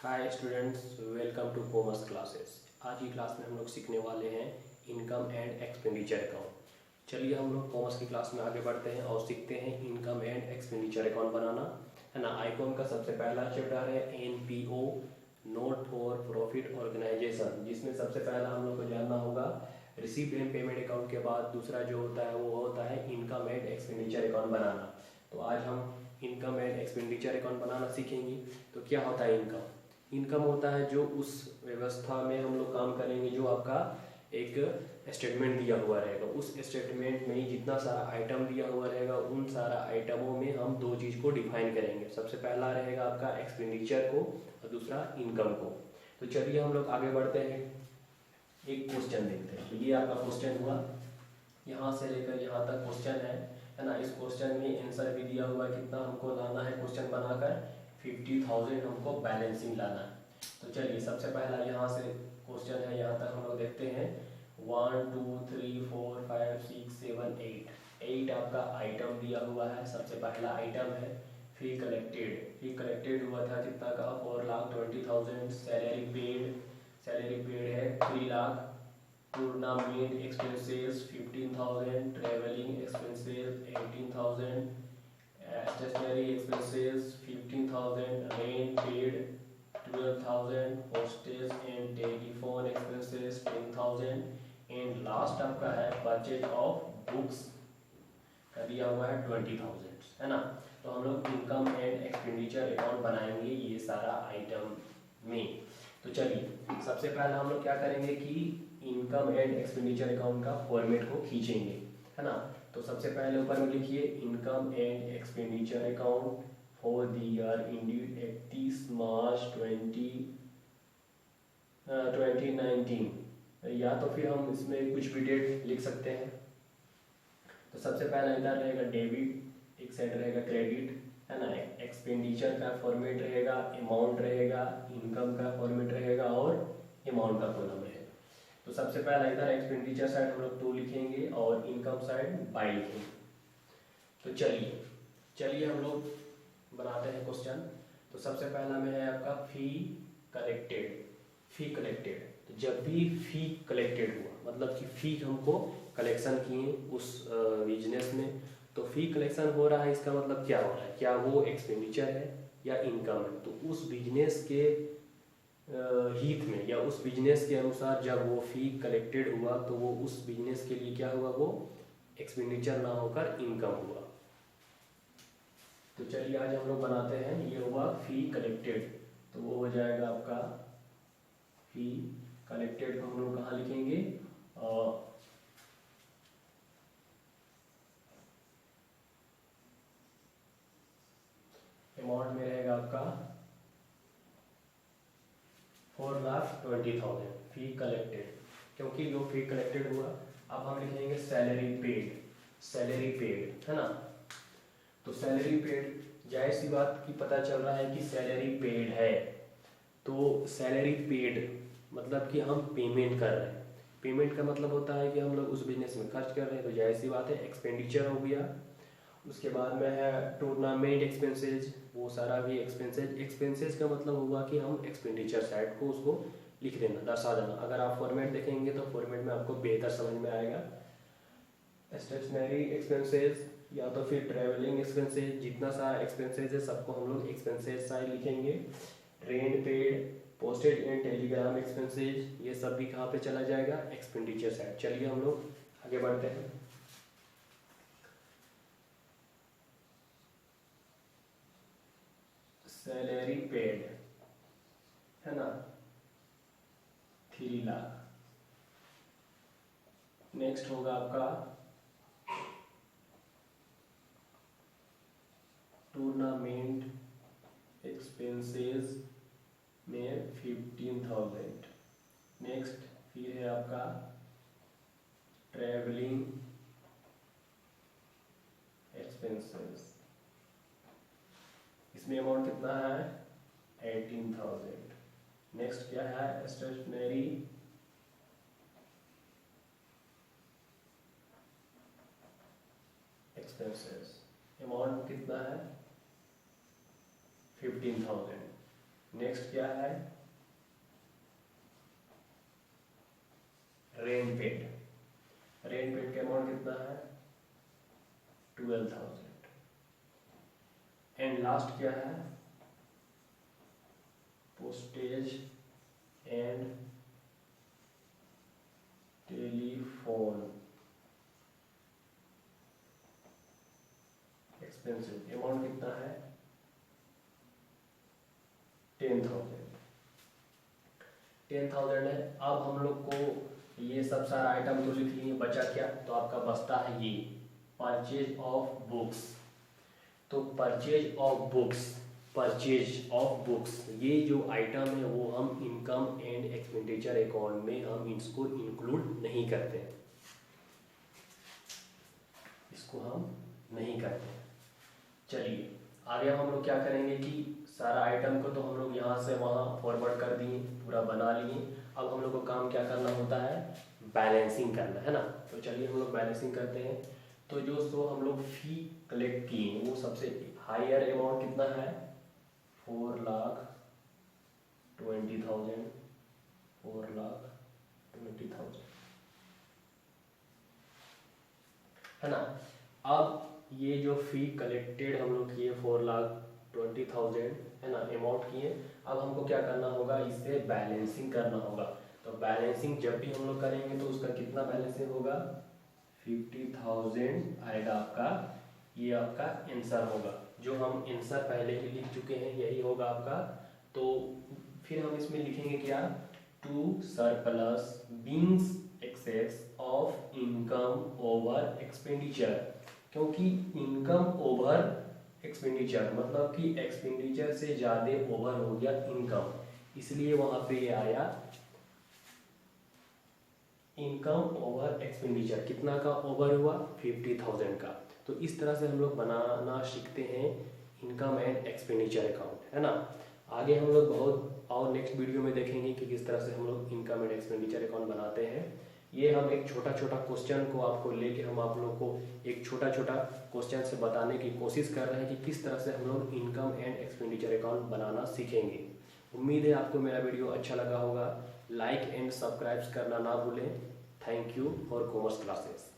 Hi students, welcome to commerce classes. आज की class में हम लोग सीखने वाले हैं इनकम एंड एक्सपेंडिचर अकाउंट। चलिए हम लोग कॉमर्स की क्लास में आगे बढ़ते हैं और सीखते हैं इनकम एंड एक्सपेंडिचर अकाउंट बनाना, है ना। आईकॉम का सबसे पहला चैप्टर है NPO, not for profit organisation, जिसमें सबसे पहला हम लोग को जानना होगा रिसीव्ड एंड पेमेंट अकाउंट के बाद दूसरा जो होता है वो होता है इनकम एंड एक्सपेंडिचर अकाउंट बनाना। तो आज हम इनकम एंड एक्सपेंडिचर अकाउंट बनाना सीखेंगे। तो क्या होता है इनकम? इनकम होता है जो उस व्यवस्था में हम लोग काम करेंगे जो आपका एक स्टेटमेंट दिया हुआ रहेगा। उस स्टेटमेंट में जितना सारा आइटम दिया हुआ रहेगा उन सारा आइटमों में हम दो चीज़ को डिफाइन करेंगे। सबसे पहला रहेगा आपका एक्सपेंडिचर को और दूसरा इनकम को। तो चलिए हम लोग आगे बढ़ते हैं, एक क्वेश्चन देखते हैं। तो ये आपका क्वेश्चन हुआ, यहाँ से लेकर यहाँ तक क्वेश्चन है ना। इस क्वेश्चन में आंसर भी दिया हुआ है, कितना हमको लाना है क्वेश्चन बनाकर 50,000 हमको बैलेंसिंग लाना है। तो चलिए सबसे पहला यहाँ से क्वेश्चन है, यहाँ तक हम लोग देखते हैं 1 2 3 4 5 6 7 8 आपका आइटम दिया हुआ है। सबसे पहला आइटम है फी कलेक्टेड हुआ था कितना का 4,20,000। सैलरी पेड है 3 lakh. Tournament expenses 15,000, travelling expenses 18,000, stationery expenses 15,000, rent paid 12,000, postage and telephone expenses 10,000 and last आपका है परचेज ऑफ बुक्स का दिया हुआ है 20,000, है ना। तो हम लोग इनकम एंड एक्सपेंडिचर अकाउंट बनाएंगे ये सारा आइटम में। तो चलिए सबसे पहले हम लोग क्या करेंगे कि इनकम एंड एक्सपेंडिचर अकाउंट का फॉर्मेट को खींचेंगे, है ना। तो सबसे पहले ऊपर में लिखिए income and expenditure account for the year ended 31 मार्च 2019, या तो फिर हम इसमें कुछ भी डेट लिख सकते हैं। तो सबसे पहला इधर रहेगा डेबिट, एक साइड रहेगा क्रेडिट, है ना। एक्सपेंडिचर का फॉर्मेट रहेगा, अमाउंट रहेगा, इनकम का फॉर्मेट रहेगा और अमाउंट का कॉलम रहेगा। तो सबसे पहला इधर एक्सपेंडिचर साइड हम लोग 2 लिखेंगे और इनकम साइड बाई लिखेंगे। तो चलिए हम लोग बनाते हैं क्वेश्चन। तो सबसे पहला में है आपका फी कलेक्टेड। तो जब भी फी कलेक्टेड हुआ मतलब कि फी हमको कलेक्शन किए उस बिजनेस में, तो फी कलेक्शन हो रहा है, इसका मतलब क्या हो रहा है, क्या वो एक्सपेंडिचर है या इनकम है। तो उस बिजनेस के हित में या उस बिजनेस के अनुसार जब वो फी कलेक्टेड हुआ तो वो उस बिजनेस के लिए क्या हुआ, वो एक्सपेंडिचर ना होकर इनकम हुआ। तो चलिए आज हम लोग बनाते हैं, ये हुआ फी कलेक्टेड, तो वो हो जाएगा आपका फी कलेक्टेड को हम लोग कहाँ लिखेंगे, अमाउंट में रहेगा आपका 4,20,000 फी कलेक्टेड, क्योंकि जो फी कलेक्टेड हुआ। अब हम लिखेंगे सैलरी पेड, है ना। तो सैलरी पेड, जाहिर सी बात की पता चल रहा है कि सैलरी पेड है। तो सैलरी पेड मतलब कि हम पेमेंट कर रहे हैं। पेमेंट का मतलब होता है कि हम लोग उस बिजनेस में खर्च कर रहे हैं, तो जाहिर सी बात है एक्सपेंडिचर हो गया। उसके बाद में है टूर्नामेंट एक्सपेंसेज, वो सारा भी एक्सपेंसेज का मतलब हुआ कि हम एक्सपेंडिचर साइड को उसको लिख देना, दर्शा देना। अगर आप फॉर्मेट देखेंगे तो फॉर्मेट में आपको बेहतर समझ में आएगा। स्टेशनरी एक्सपेंसेज या तो फिर ट्रैवलिंग एक्सपेंसेज, जितना सारा एक्सपेंसेज है सबको हम लोग एक्सपेंसेज साइड लिखेंगे। Rent paid, postage and Telegram expenses, ये सब भी कहाँ पे चला जाएगा, एक्सपेंडिचर साइड। चलिए हम लोग आगे बढ़ते हैं। सैलरी पेड, है ना, 3 लाख। नेक्स्ट होगा आपका टूर्नामेंट एक्सपेंसेस में 15,000। नेक्स्ट फिर है आपका ट्रैवलिंग एक्सपेंसेस, इसमें अमाउंट कितना है 18,000। नेक्स्ट क्या है स्टेशनरी एक्सपेंसेस, अमाउंट कितना है 15,000। नेक्स्ट क्या है, रेंट पेड। रेंट पेड का अमाउंट कितना है, 12,000। एंड लास्ट क्या है, postage and telephone expensive, amount कितना है, 10,000। 10,000 है। अब हम लोग को ये सब सारा आइटम तो लिख लिए, बचा क्या, तो आपका बचता है ये परचेज ऑफ बुक्स। तो परचेज ऑफ बुक्स ये जो आइटम है वो हम इनकम एंड एक्सपेंडिचर अकाउंट में हम इसको इंक्लूड नहीं करते, इसको हम नहीं करते। चलिए आगे हम लोग क्या करेंगे कि सारा आइटम को तो हम लोग यहाँ से वहाँ फॉरवर्ड कर दिए, पूरा बना लिए। अब हम लोग को काम क्या करना होता है, बैलेंसिंग करना है ना। तो चलिए हम लोग बैलेंसिंग करते हैं। तो जो हम लोग फी कलेक्ट किए वो सबसे हायर अमाउंट कितना है, 4,20,000 है ना। अब ये जो फी कलेक्टेड हम लोग किए 4,20,000 है ना, अमाउंट किए। अब हमको क्या करना होगा, इससे बैलेंसिंग करना होगा। तो बैलेंसिंग जब भी हम लोग करेंगे तो उसका कितना बैलेंसिंग होगा, 50,000 आएगा आपका। ये आपका आंसर होगा, जो हम आंसर पहले ही लिख चुके हैं, यही होगा आपका। तो फिर हम इसमें लिखेंगे क्या, to surplus beings excess of income over expenditure. क्योंकि इनकम ओवर एक्सपेंडिचर मतलब कि एक्सपेंडिचर से ज़्यादा ओवर हो गया इनकम, इसलिए वहाँ पे ये आया इनकम ओवर एक्सपेंडिचर। कितना का ओवर हुआ, 50,000 का। तो इस तरह से हम लोग बनाना सीखते हैं इनकम एंड एक्सपेंडिचर अकाउंट, है ना। आगे हम लोग बहुत और नेक्स्ट वीडियो में देखेंगे कि किस तरह से हम लोग इनकम एंड एक्सपेंडिचर अकाउंट बनाते हैं। ये हम एक छोटा छोटा क्वेश्चन को आपको लेके हम आप लोग को एक छोटा छोटा क्वेश्चन से बताने की कोशिश कर रहे हैं कि किस तरह से हम लोग इनकम एंड एक्सपेंडिचर अकाउंट बनाना सीखेंगे। उम्मीद है आपको मेरा वीडियो अच्छा लगा होगा। लाइक एंड सब्सक्राइब करना ना भूलें। Thank you for commerce classes.